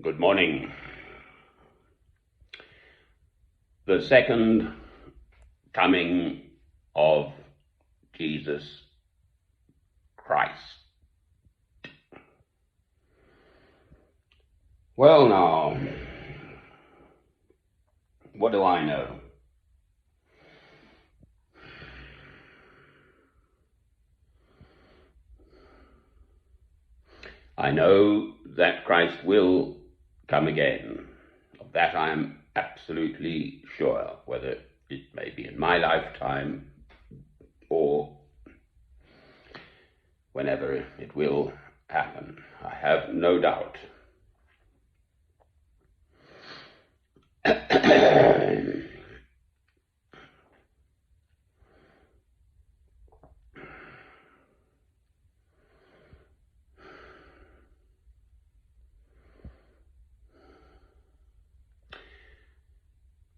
Good morning. The second coming of Jesus Christ. Well, now, what do I know? I know that Christ will come again. Of that I am absolutely sure, whether it may be in my lifetime or whenever it will happen. I have no doubt.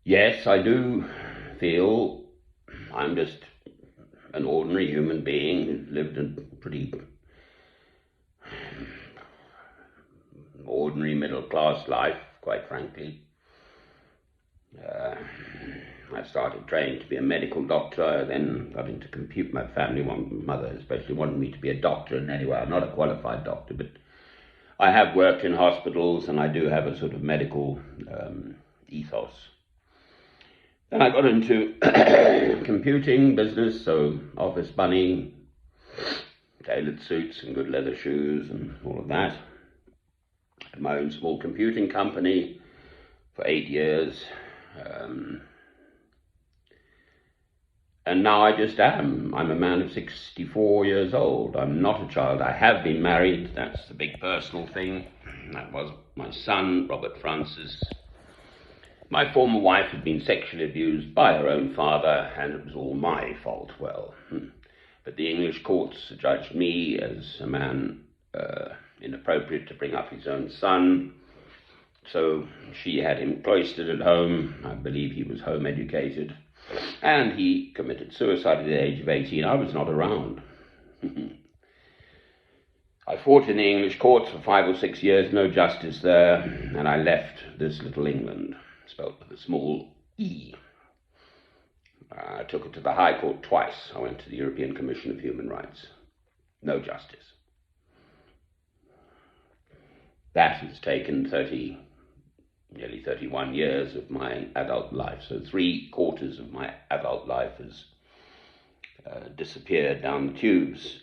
Yes, I do feel I'm just an ordinary human being who's lived a pretty ordinary middle-class life, quite frankly. I started training to be a medical doctor, then got into compute. My family, my mother especially, wanted me to be a doctor, and anyway, I'm not a qualified doctor, but I have worked in hospitals, and I do have a sort of medical ethos. Then I got into computing business, so office bunny, tailored suits and good leather shoes and all of that. I had my own small computing company for 8 years. And now I just am. I'm a man of 64 years old. I'm not a child. I have been married. That's the big personal thing. That was my son, Robert Francis. My former wife had been sexually abused by her own father, and it was all my fault. Well, but the English courts judged me as a man inappropriate to bring up his own son. So she had him cloistered at home. I believe he was home educated. And he committed suicide at the age of 18. I was not around. I fought in the English courts for 5 or 6 years, no justice there, and I left this little England, spelt with a small E. I took it to the High Court twice. I went to the European Commission of Human Rights. No justice. That has taken nearly 31 years of my adult life. So 3/4 of my adult life has disappeared down the tubes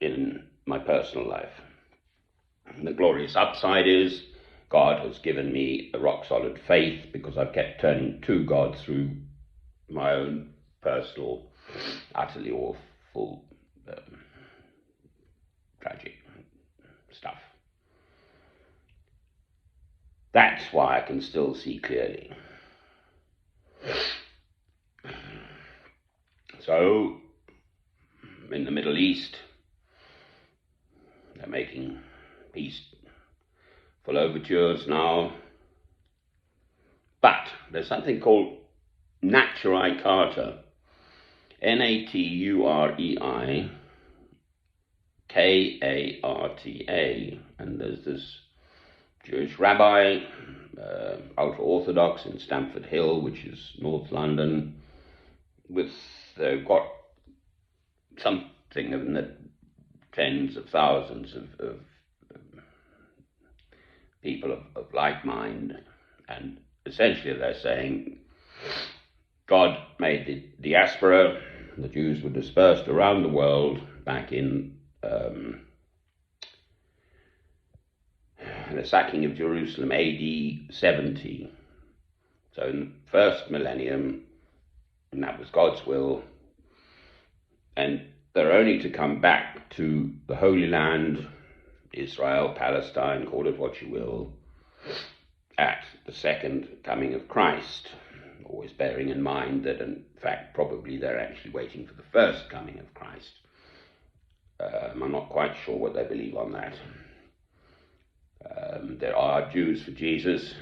in my personal life. And the glorious upside is God has given me a rock-solid faith because I've kept turning to God through my own personal, utterly awful, tragic stuff. That's why I can still see clearly. So, in the Middle East, they're making peaceful overtures now. But there's something called Naturei Charta, Naturei Karta, and there's this Jewish rabbi, ultra-Orthodox in Stamford Hill, which is North London, they've got something in the tens of thousands of people of like mind, and essentially they're saying God made the diaspora, the Jews were dispersed around the world back in the sacking of Jerusalem, AD 70. So in the first millennium, and that was God's will, and they're only to come back to the Holy Land, Israel, Palestine, call it what you will, at the second coming of Christ, always bearing in mind that in fact probably they're actually waiting for the first coming of Christ. I'm not quite sure what they believe on that. There are Jews for Jesus,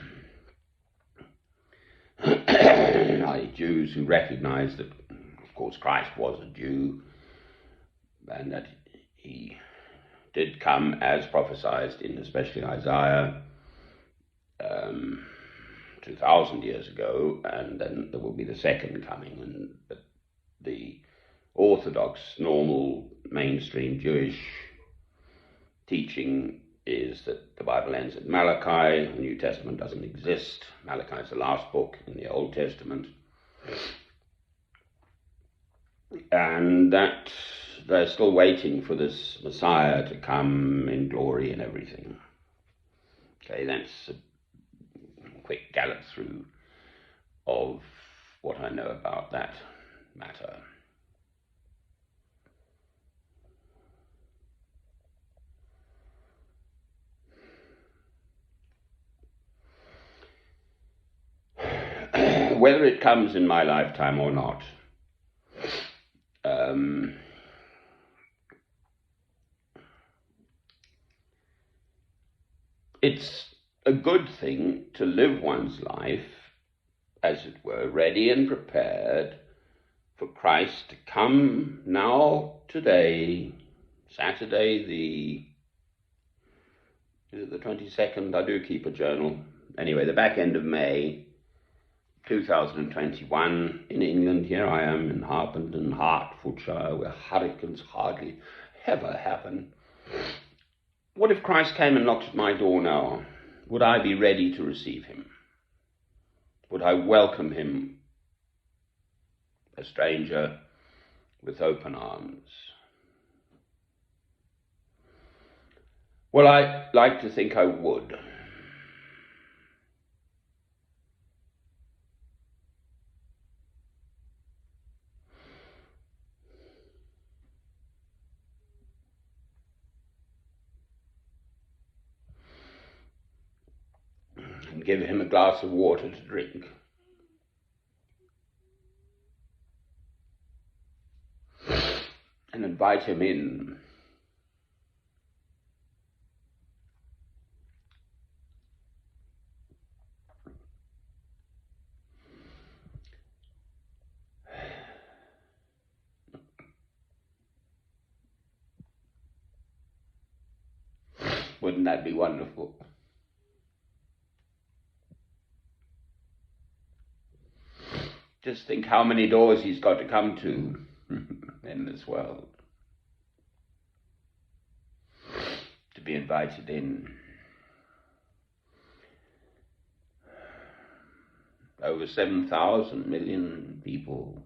Jews who recognize that, of course, Christ was a Jew and that he did come as prophesied in especially Isaiah, um, 2,000 years ago, and then there will be the second coming. And the orthodox, normal, mainstream Jewish teaching is that the Bible ends at Malachi. The New Testament doesn't exist. Malachi is the last book in the Old Testament. And that they're still waiting for this Messiah to come in glory and everything. Okay, that's a quick gallop through of what I know about that matter. Whether it comes in my lifetime or not, it's a good thing to live one's life, as it were, ready and prepared for Christ to come now, today, Saturday, is it the 22nd? I do keep a journal. Anyway, the back end of May 2021 in England. Here I am in Harpenden, Hertfordshire, where hurricanes hardly ever happen. What if Christ came and knocked at my door now? Would I be ready to receive him? Would I welcome him, a stranger, with open arms? Well, I like to think I would. And give him a glass of water to drink. And invite him in. Wouldn't that be wonderful? Just think how many doors he's got to come to in this world to be invited in. Over 7,000 million people,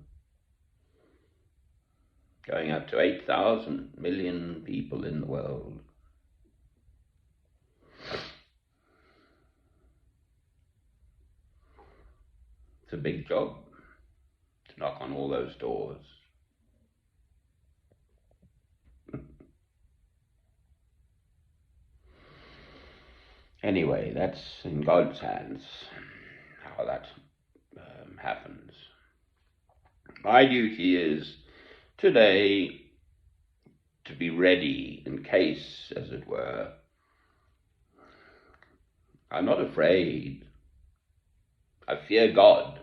going up to 8,000 million people in the world. It's a big job to knock on all those doors. Anyway, that's in God's hands, how that happens. My duty is today to be ready in case, as it were. I'm not afraid. I fear God.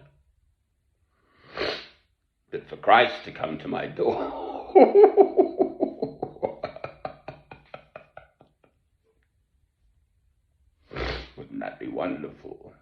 But for Christ to come to my door, wouldn't that be wonderful?